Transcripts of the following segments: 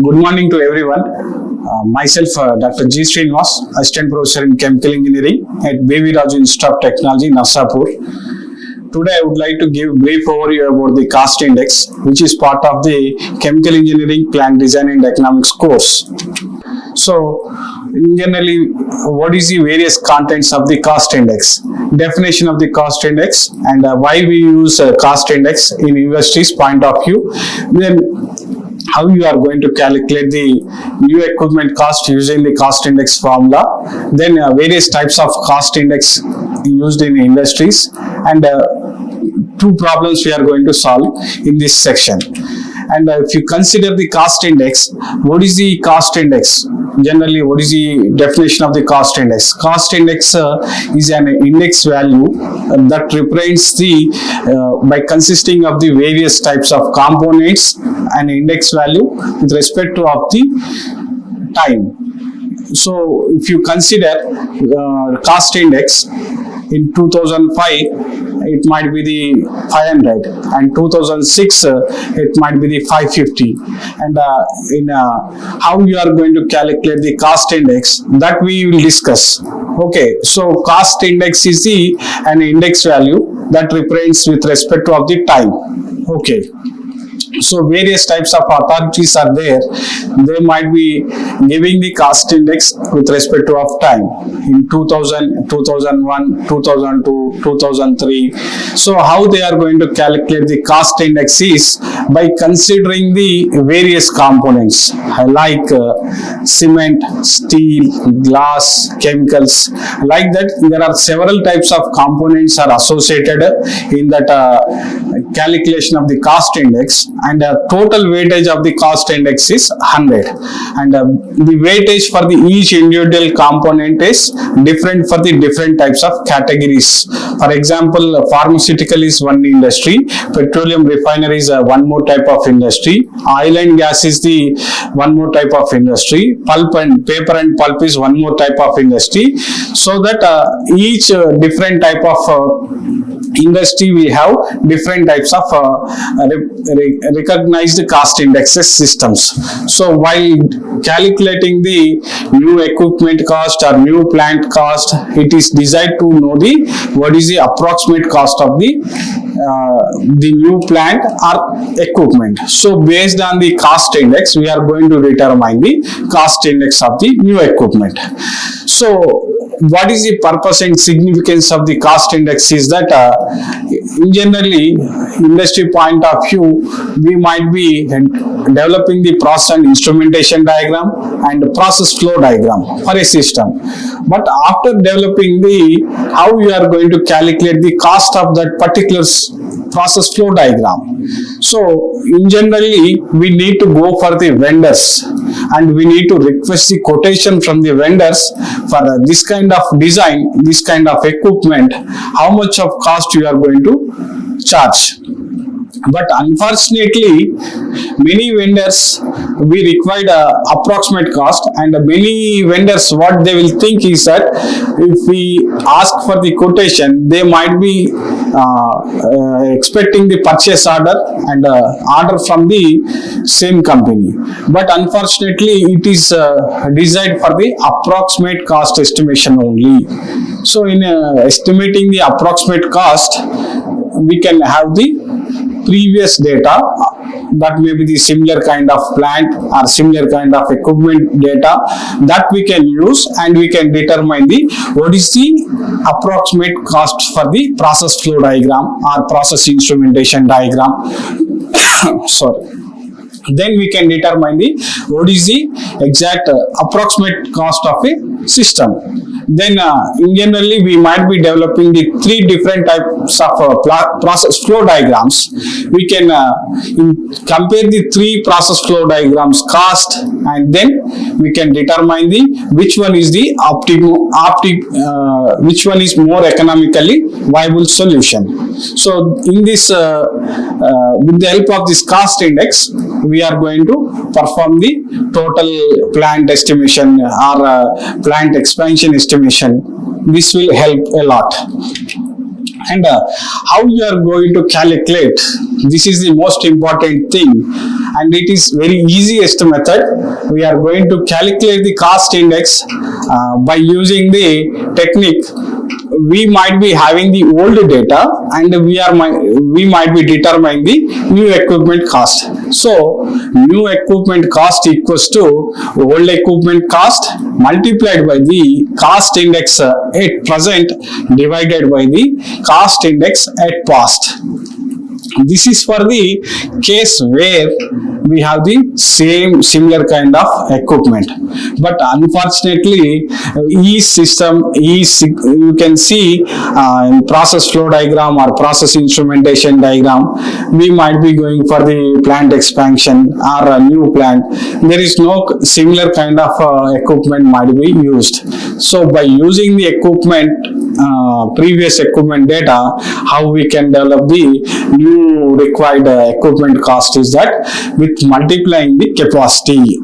Good morning to everyone. Myself, Dr. G. Srinivas, Assistant Professor in Chemical Engineering at B.V. Raju Institute of Technology, Narsapur. Today, I would like to give a brief overview about the cost index, which is part of the Chemical Engineering Plant Design and Economics course. So, generally, what is the various contents of the cost index? Definition of the cost index and why we use cost index in industry's point of view. Then, how you are going to calculate the new equipment cost using the cost index formula. Then, various types of cost index used in industries, and two problems we are going to solve in this section. And if you consider the cost index, what is the cost index? Generally, what is the definition of the cost index? Cost index is an index value that represents the, by consisting of the various types of components, an index value with respect to of the time. So, if you consider cost index in 2005, it might be the 500, and 2006 it might be the 550. And in how you are going to calculate the cost index, that we will discuss. Okay, so cost index is an index value that represents with respect to of the time. Okay. So various types of authorities are there. They might be giving the cost index with respect to of time in 2000, 2001, 2002, 2003. So how they are going to calculate the cost index is by considering the various components like cement, steel, glass, chemicals. Like that, there are several types of components are associated in that calculation of the cost index. And total weightage of the cost index is 100, and the weightage for the each individual component is different for the different types of categories. For example, pharmaceutical is one industry, petroleum refinery is one more type of industry, oil and gas is the one more type of industry, pulp and paper and pulp is one more type of industry. So that each different type of industry we have different types of recognized cost indexes systems. So while calculating the new equipment cost or new plant cost, it is desired to know the what is the approximate cost of the new plant or equipment. So based on the cost index, we are going to determine the cost index of the new equipment. So what is the purpose and significance of the cost index is that in generally industry point of view, we might be developing the process and instrumentation diagram and process flow diagram for a system. But after developing the how you are going to calculate the cost of that particular process flow diagram. So in generally we need to go for the vendors and we need to request the quotation from the vendors for this kind of design, this kind of equipment, how much of cost you are going to charge. But unfortunately, many vendors we required approximate cost, and many vendors what they will think is that if we ask for the quotation, they might be expecting the purchase order and order from the same company. But unfortunately, it is designed for the approximate cost estimation only. So in estimating the approximate cost, we can have the previous data, that may be the similar kind of plant or similar kind of equipment data that we can use, and we can determine the what is the approximate cost for the process flow diagram or process instrumentation diagram. Sorry. Then we can determine the what is the exact approximate cost of a system. Then in generally we might be developing the three different types of process flow diagrams. We can compare the three process flow diagrams cost, and then we can determine the which one is the which one is more economically viable solution. So in this with the help of this cost index, we are going to perform the total plant estimation or plant expansion estimation. This will help a lot. And how you are going to calculate, this is the most important thing. and it is very easiest method. We are going to calculate the cost index by using the technique. We might be having the old data, and we might be determining the new equipment cost. So new equipment cost equals to old equipment cost multiplied by the cost index at present divided by the cost index at past. This is for the case where we have the similar kind of equipment, but unfortunately each system, you can see in process flow diagram or process instrumentation diagram, we might be going for the plant expansion or a new plant. There is no similar kind of equipment might be used. So by using the equipment, previous equipment data, how we can develop the new required equipment cost is that with multiplying the capacity.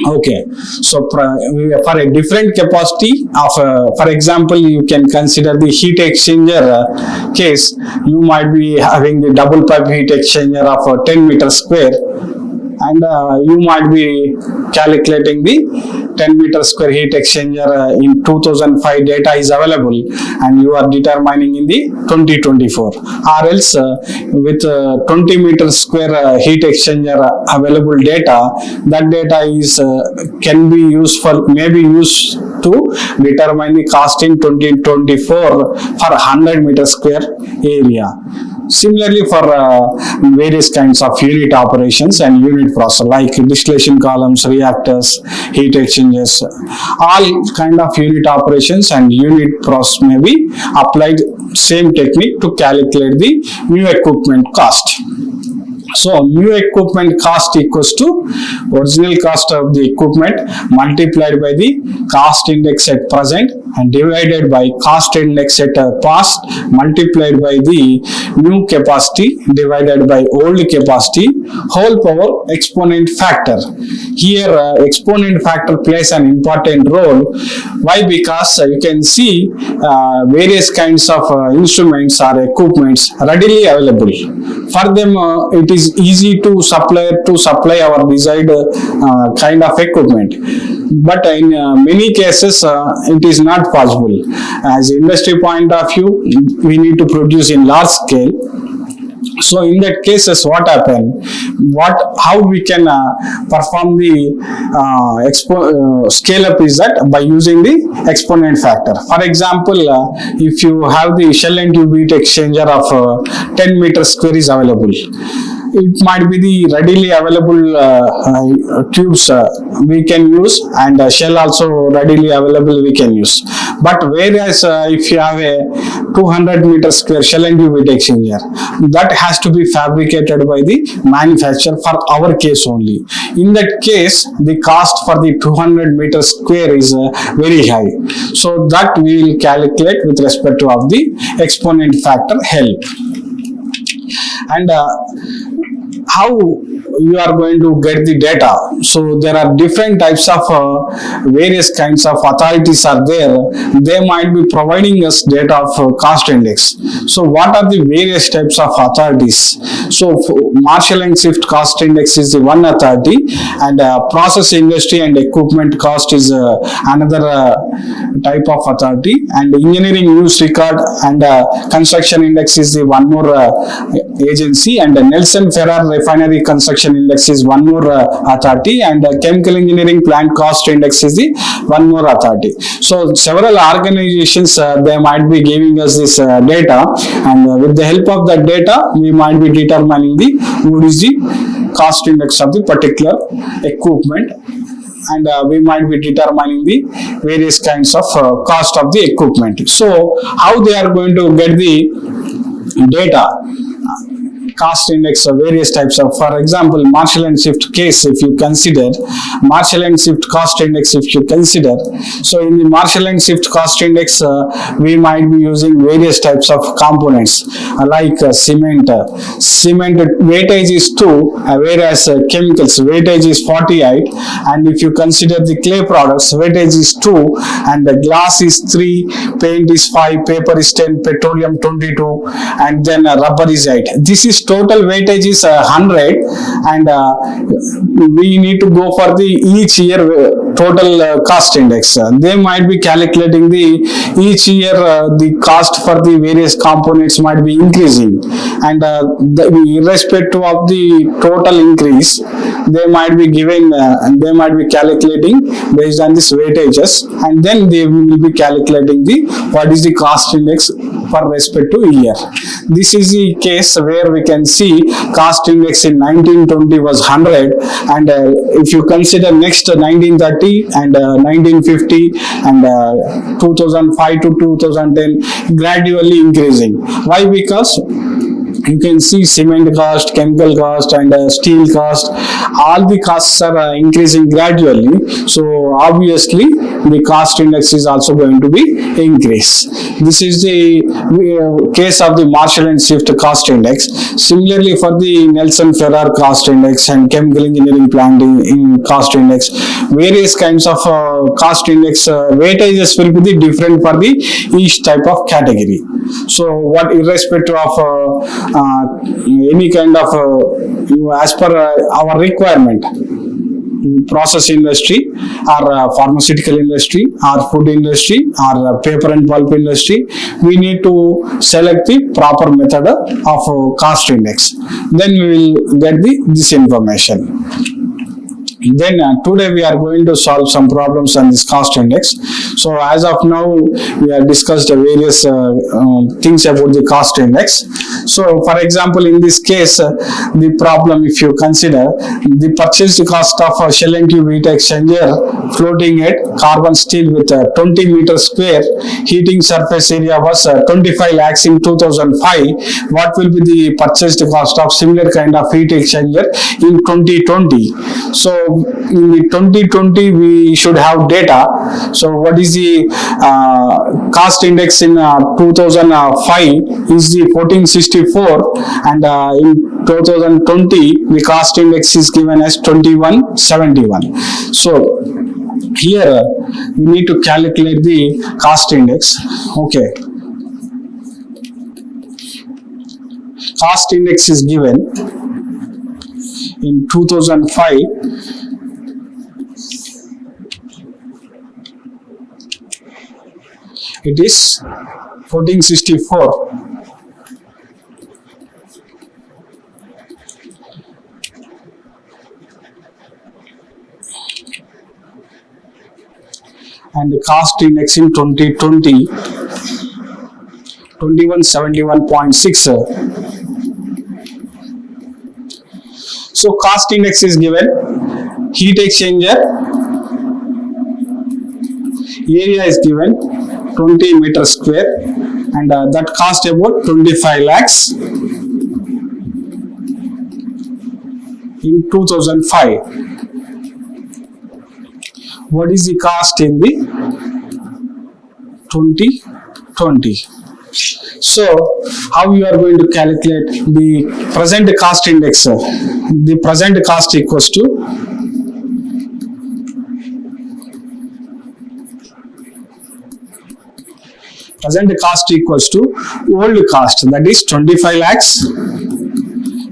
Okay, so for a different capacity of, for example, you can consider the heat exchanger case. You might be having the double pipe heat exchanger of 10 meter square, and you might be calculating the 10 meter square heat exchanger in 2005 data is available, and you are determining in the 2024, or else with 20 meter square heat exchanger available data, that data is can be used for, maybe used to determine the cost in 2024 for 100 meter square area. Similarly, for various kinds of unit operations and unit process like distillation columns, reactors, heat exchangers, all kind of unit operations and unit process may be applied same technique to calculate the new equipment cost. So new equipment cost equals to original cost of the equipment multiplied by the cost index at present and divided by cost index at past multiplied by the new capacity divided by old capacity whole power exponent factor. Here exponent factor plays an important role. Why? Because you can see various kinds of instruments or equipments readily available. For them it is easy to supply our desired kind of equipment, but in many cases it is not possible. As industry point of view, we need to produce in large scale. So in that cases, what happen? How we can perform the scale up is that by using the exponent factor. For example, if you have the shell and tube heat exchanger of 10 meter square is available, it might be the readily available tubes we can use, and shell also readily available we can use. But whereas if you have a 200 meter square shell and tube heat exchanger, that has to be fabricated by the manufacturer for our case only. In that case, the cost for the 200 meter square is very high. So that we will calculate with respect to of the exponent factor help. And how you are going to get the data? So there are different types of various kinds of authorities are there. They might be providing us data of cost index. So what are the various types of authorities? So Marshall and Swift cost index is the one authority, and process industry and equipment cost is another type of authority, and engineering use record and construction index is the one more agency, and Nelson Ferrer refinery construction index is one more authority, and chemical engineering plant cost index is the one more authority. So several organizations they might be giving us this data, and with the help of that data we might be determining the what is the cost index of the particular equipment, and we might be determining the various kinds of cost of the equipment. So how they are going to get the data? Cost index of various types of, for example, Marshall and Swift case, if you consider Marshall and Swift cost index, if you consider, so in the Marshall and Swift cost index, we might be using various types of components like cement. Cement weightage is 2, whereas chemicals weightage is 48, and if you consider the clay products, weightage is 2, and the glass is 3, paint is 5, paper is 10, petroleum 22, and then rubber is 8. This is total weightage is 100, and we need to go for the each year total cost index. They might be calculating the each year the cost for the various components might be increasing, and irrespective of the total increase, they might be giving and they might be calculating based on this weightages, and then they will be calculating the what is the cost index for respect to year. This is the case where we can see cost index in 1920 was 100, and if you consider next 1930 and 1950 and 2005 to 2010 gradually increasing. Why? Because you can see cement cost, chemical cost, and steel cost. All the costs are increasing gradually. So obviously, the cost index is also going to be increased. This is the case of the Marshall and Swift cost index. Similarly, for the Nelson Ferrer cost index and chemical engineering plant in cost index, various kinds of cost index weightages will be different for the each type of category. So, what irrespective of any kind of as per our requirement, process industry or pharmaceutical industry or food industry or paper and pulp industry, we need to select the proper method of cost index. Then we will get this information. Then today we are going to solve some problems on this cost index. So as of now, we have discussed various things about the cost index. So for example, in this case, the problem, if you consider the purchased cost of a shell and tube heat exchanger floating at carbon steel with 20 meters square, heating surface area was 25 lakhs in 2005. What will be the purchased cost of similar kind of heat exchanger in 2020? So in the 2020 we should have data. So what is the cost index in 2005 is the 1464, and in 2020 the cost index is given as 2171. So here we need to calculate the cost index. Okay, cost index is given in 2005. It is 1464. And the cost index in 2020, 2171.6. So cost index is given. Heat exchanger area is given 20 meters square, and that cost about 25 lakhs in 2005. What is the cost in the 2020? So how you are going to calculate the present cost index? The present cost equals to old cost, that is 25 lakhs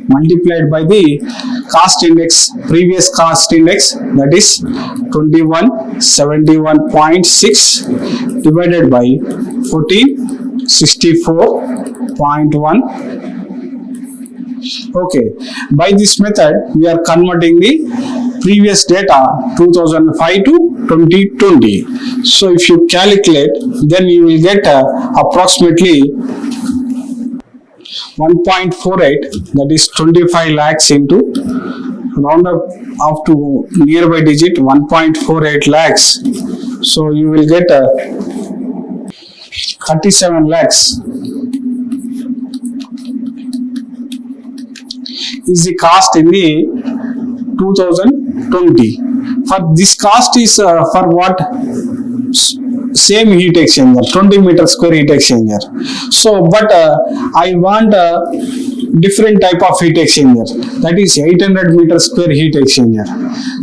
multiplied by the cost index, previous cost index, that is 2171.6 divided by 1464.1. Okay, by this method we are converting the previous data 2005 to 2020. So if you calculate, then you will get approximately 1.48, that is 25 lakhs into round up to nearby digit 1.48 lakhs. So you will get 37 lakhs is the cost in the 2020. For this cost is for what? same heat exchanger, 20 meter square heat exchanger. So, but I want a different type of heat exchanger, that is 800 meter square heat exchanger.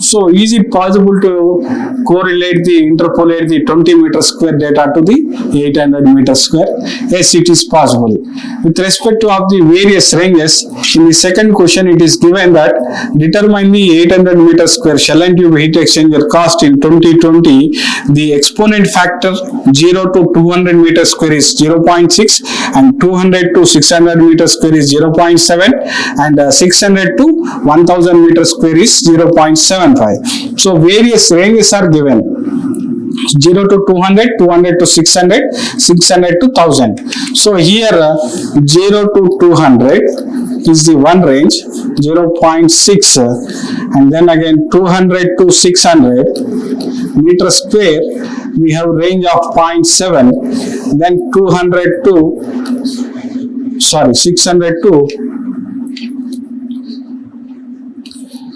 So, is it possible to interpolate the 20 meter square data to the 800 meter square? Yes, it is possible. With respect to of the various ranges, in the second question it is given that determine the 800 meter square shell and tube heat exchanger cost in 2020. The exponent factor 0 to 200 meter square is 0.6 and 200 to 600 meter square is 0.7 and 600 to 1000 meter square is 0.75. So various ranges are given. 0 to 200, 200 to 600, 600 to 1000. So here 0 to 200 is the one range, 0.6, and then again 200 to 600 meter square we have range of 0.7, then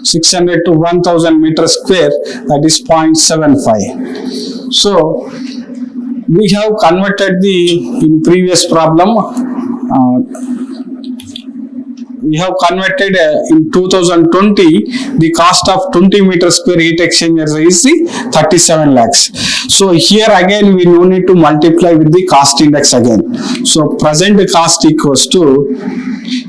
600 to 1000 meter square, that is 0.75. So we have converted in previous problem, we have converted in 2020 the cost of 20 meter square heat exchanger is the 37 lakhs. So here again we no need to multiply with the cost index again. So present cost equals to,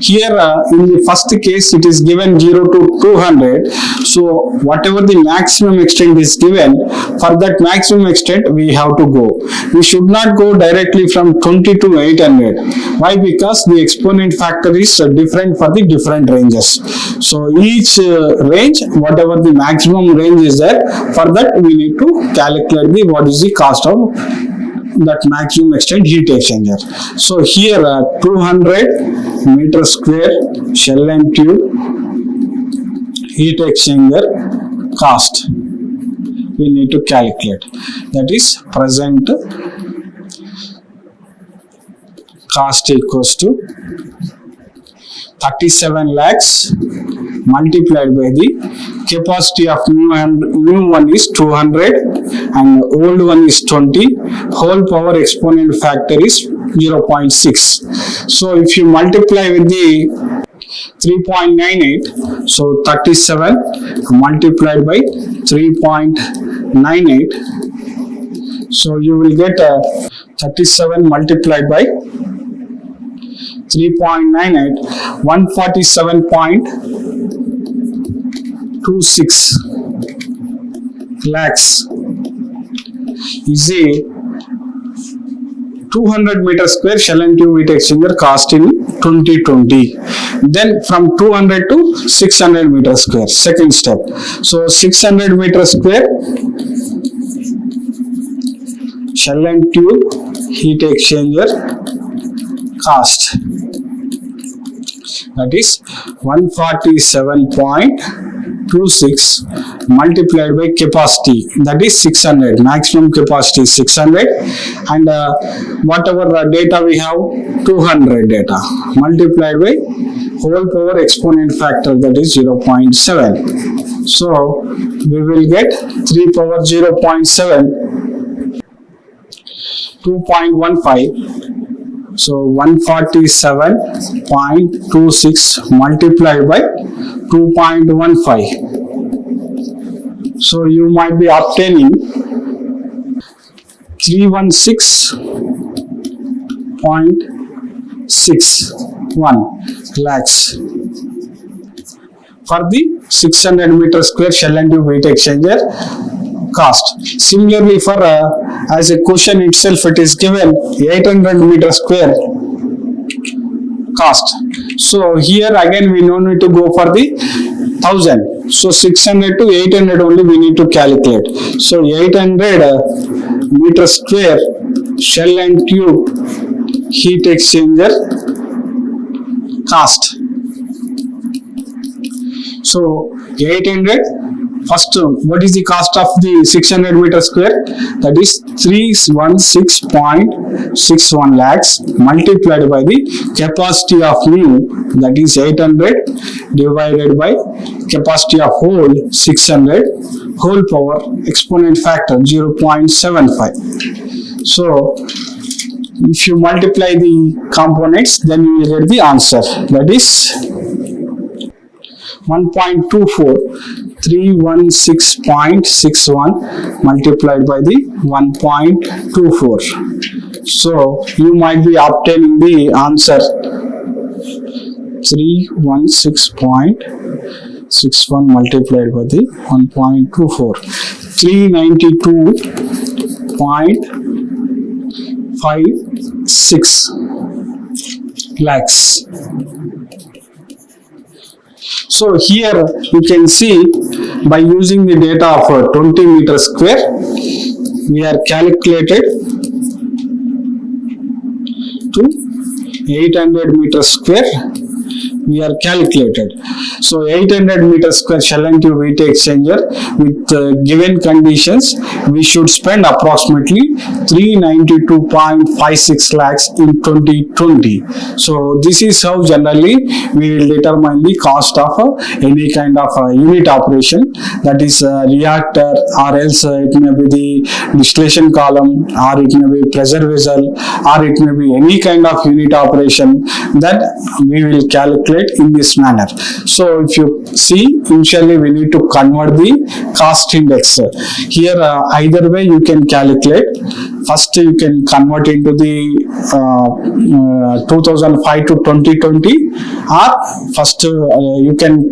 here in the first case it is given 0 to 200. So whatever the maximum extent is given, for that maximum extent we have to go. We should not go directly from 20 to 800. Why? Because the exponent factor is different for the different ranges. So each range, whatever the maximum range is there, for that we need to calculate what is the cost of that maximum extent heat exchanger. So here 200 meter square shell and tube heat exchanger cost we need to calculate. That is present cost equals to 37 lakhs multiplied by the capacity of new one is 200 and old one is 20, whole power exponent factor is 0.6. So if you multiply with the 3.98, so 37 multiplied by 3.98, so you will get 37 multiplied by 3.98, 147.26 lakhs is a 200 meter square shell and tube heat exchanger cost in 2020. Then from 200 to 600 meter square, second step. So 600 meter square shell and tube heat exchanger cost, that is 147.26 multiplied by capacity, that is 600, maximum capacity is 600, and whatever data we have, 200 data multiplied by whole power exponent factor, that is 0.7. So we will get 3 power 0.7, 2.15. So 147.26 multiplied by 2.15. So you might be obtaining 316.61 lakhs for the 600 meter square shell and tube heat exchanger cost. Similarly, for as a question itself, it is given 800 meter square cost. So here again we no need to go for the 1000. So 600 to 800 only we need to calculate. So 800 meter square shell and tube heat exchanger cost. So 800. First, what is the cost of the 600 meter square? That is 316.61 lakhs multiplied by the capacity of new, that is 800 divided by capacity of whole 600, whole power exponent factor 0.75. So if you multiply the components, then you will get the answer, that is 1.24, 316.61 multiplied by the 1.24. So you might be obtaining the answer 316.61 multiplied by the 1.24, 392.56 lakhs. So here you can see, by using the data of 20 meter square, we are calculated to 800 meter square. We are calculated. So 800 meter square shell and tube heat exchanger with given conditions, we should spend approximately 392.56 lakhs in 2020. So this is how generally we will determine the cost of any kind of unit operation, that is reactor, or else it may be the distillation column, or it may be pressure vessel, or it may be any kind of unit operation that we will calculate in this manner. So if you see, initially we need to convert the cost index. Here either way you can calculate. First you can convert into the 2005 to 2020, or first you can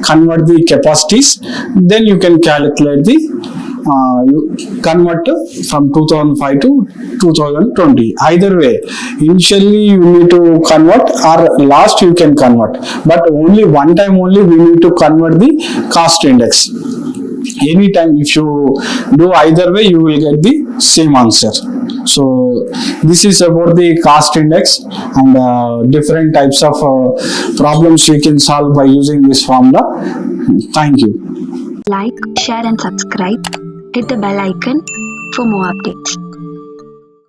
convert the capacities, then you can calculate the you convert from 2005 to 2020. Either way, initially you need to convert, or last you can convert, but only one time only we need to convert the cost index. Anytime if you do either way, you will get the same answer. So this is about the cost index, and different types of problems we can solve by using this formula. Thank you. Like, share and subscribe. Hit the bell icon for more updates.